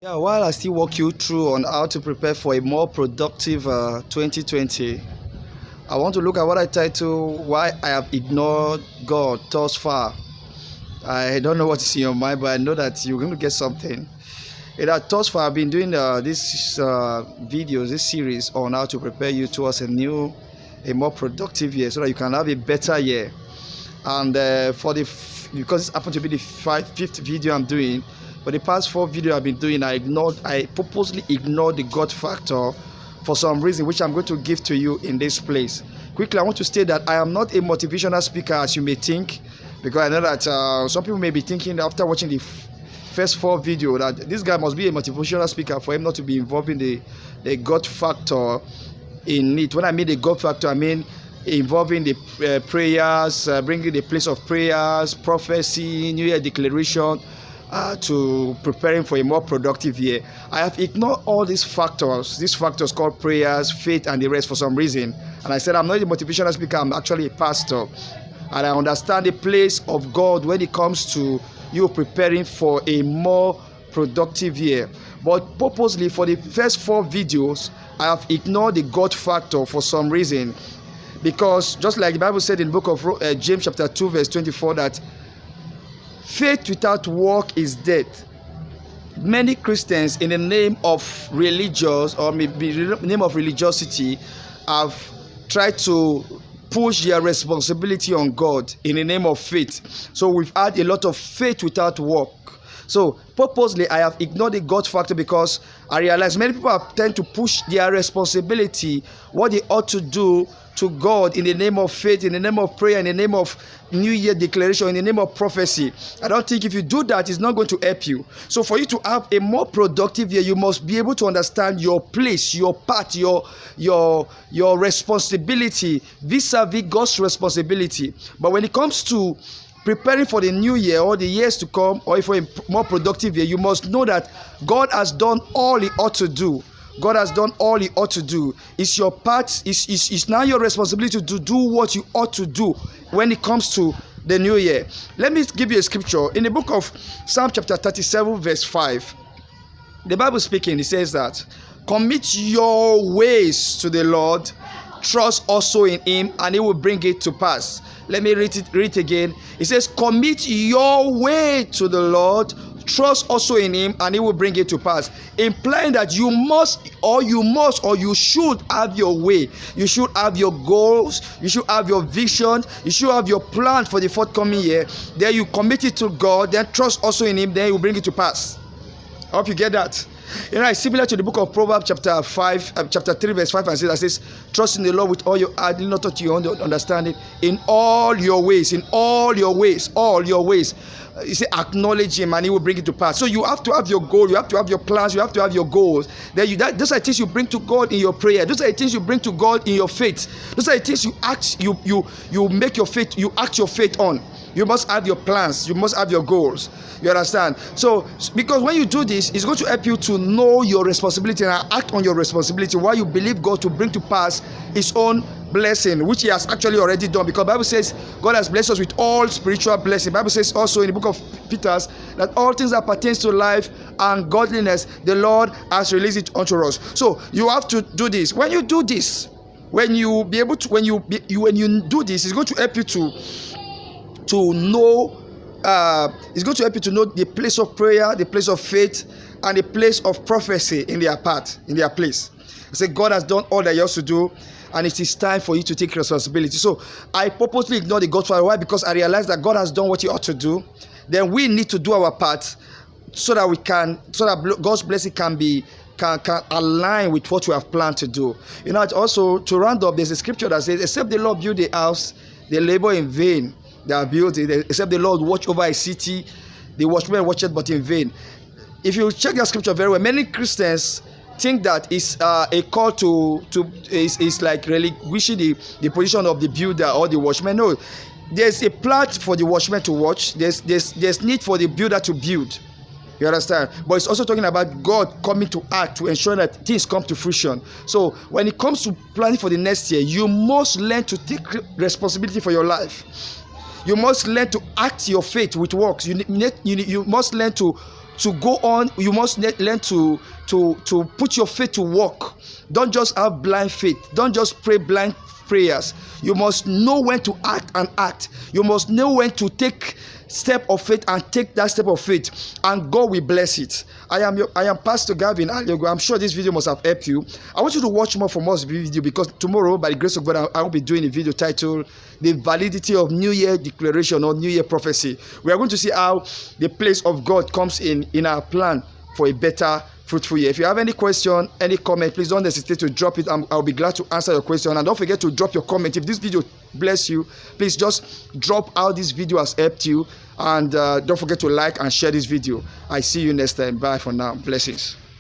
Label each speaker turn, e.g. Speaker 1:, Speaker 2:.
Speaker 1: Yeah, while I still walk you through on how to prepare for a more productive 2020, I want to look at what I title Why I Have Ignored God Thus Far. I don't know what is in your mind, but I know that you're going to get something. Thus far, I've been doing this videos, this series on how to prepare you towards a more productive year so that you can have a better year. And because it's happened to be the fifth video I'm doing, for the past 4 videos I've been doing, I purposely ignored the God factor for some reason, which I'm going to give to you in this place. Quickly, I want to state that I am not a motivational speaker as you may think, because I know that some people may be thinking after watching the first 4 videos that this guy must be a motivational speaker for him not to be involved in the God factor in it. When I mean the God factor, I mean involving the prayers, bringing the place of prayers, prophecy, New Year declaration, to preparing for a more productive year. I have ignored all these factors called prayers, faith, and the rest for some reason. And I said, I'm not a motivational speaker, I'm actually a pastor. And I understand the place of God when it comes to you preparing for a more productive year. But purposely, for the first 4 videos, I have ignored the God factor for some reason. Because just like the Bible said in the book of James chapter 2 verse 24 that faith without work is dead. Many Christians in the name of religious or maybe name of religiosity have tried to push their responsibility on God in the name of faith. So we've had a lot of faith without work. So purposely I have ignored the God factor because I realize many people have tend to push their responsibility, what they ought to do, to God in the name of faith, in the name of prayer, in the name of New Year declaration, in the name of prophecy. I don't think if you do that, it's not going to help you. So for you to have a more productive year, you must be able to understand your place, your part, your responsibility vis-a-vis God's responsibility. But when it comes to preparing for the new year or the years to come, or for a more productive year, you must know that God has done all He ought to do. God has done all He ought to do. It's your part, it's now your responsibility to do what you ought to do when it comes to the new year. Let me give you a scripture. In the book of Psalm chapter 37 verse 5, the Bible speaking, it says that, commit your ways to the Lord, trust also in Him, and He will bring it to pass. Let me read it again. It says, commit your way to the Lord, trust also in Him, and He will bring it to pass. Implying that you should have your way. You should have your goals. You should have your vision. You should have your plan for the forthcoming year. Then you commit it to God. Then trust also in Him. Then He will bring it to pass. I hope you get that. It's similar to the book of Proverbs chapter 3 verse 5 and 6 that says, trust in the Lord with all your heart, lean not to your own understanding, in all your ways, all your ways. You say acknowledge Him and He will bring it to pass. So you have to have your goal, you have to have your plans, you have to have your goals. Those are things you bring to God in your prayer. Those are the things you bring to God in your faith. Those are the things you make your faith, you act your faith on. You must have your plans. You must have your goals. You understand? So, because when you do this, it's going to help you to know your responsibility and act on your responsibility while you believe God to bring to pass His own blessing, which He has actually already done. Because the Bible says God has blessed us with all spiritual blessing. The Bible says also in the book of Peter that all things that pertain to life and godliness, the Lord has released it unto us. So you have to do this. When you do this, when you do this, it's going to help you to know. It's going to help you to know the place of prayer, the place of faith, and the place of prophecy in their place. I say God has done all that He has to do, and it is time for you to take responsibility. So I purposely ignore the God factor. Why? Because I realize that God has done what He ought to do. Then we need to do our part so that God's blessing can align with what we have planned to do. Also to round up, there's a scripture that says, except the Lord build a house, they labor in vain. They are built, except the Lord watch over a city, the watchman watcheth but in vain. If you check that scripture very well, many Christians think that it's a call is like relinquishing the position of the builder or the watchman. No, there's a plot for the watchman to watch. There's need for the builder to build. You understand? But it's also talking about God coming to act to ensure that things come to fruition. So when it comes to planning for the next year, you must learn to take responsibility for your life. You must learn to act your faith with works. You must learn to to go on. You must learn to put your faith to work. Don't just have blind faith. Don't just pray blind prayers. You must know when to act and act. You must know when to take step of faith and take that step of faith, and God will bless it. I am Pastor Gavin Aleogho. I'm sure this video must have helped you. I want you to watch more from us video, because tomorrow, by the grace of God, I will be doing a video titled "The Validity of New Year Declaration" or New Year Prophecy. We are going to see how the place of God comes in our plan for a better, fruitful year. If you have any question, any comment, please don't hesitate to drop it. I'll be glad to answer your question. And don't forget to drop your comment. If this video bless you, please just drop how this video has helped you. And don't forget to like and share this video. I see you next time. Bye for now. Blessings.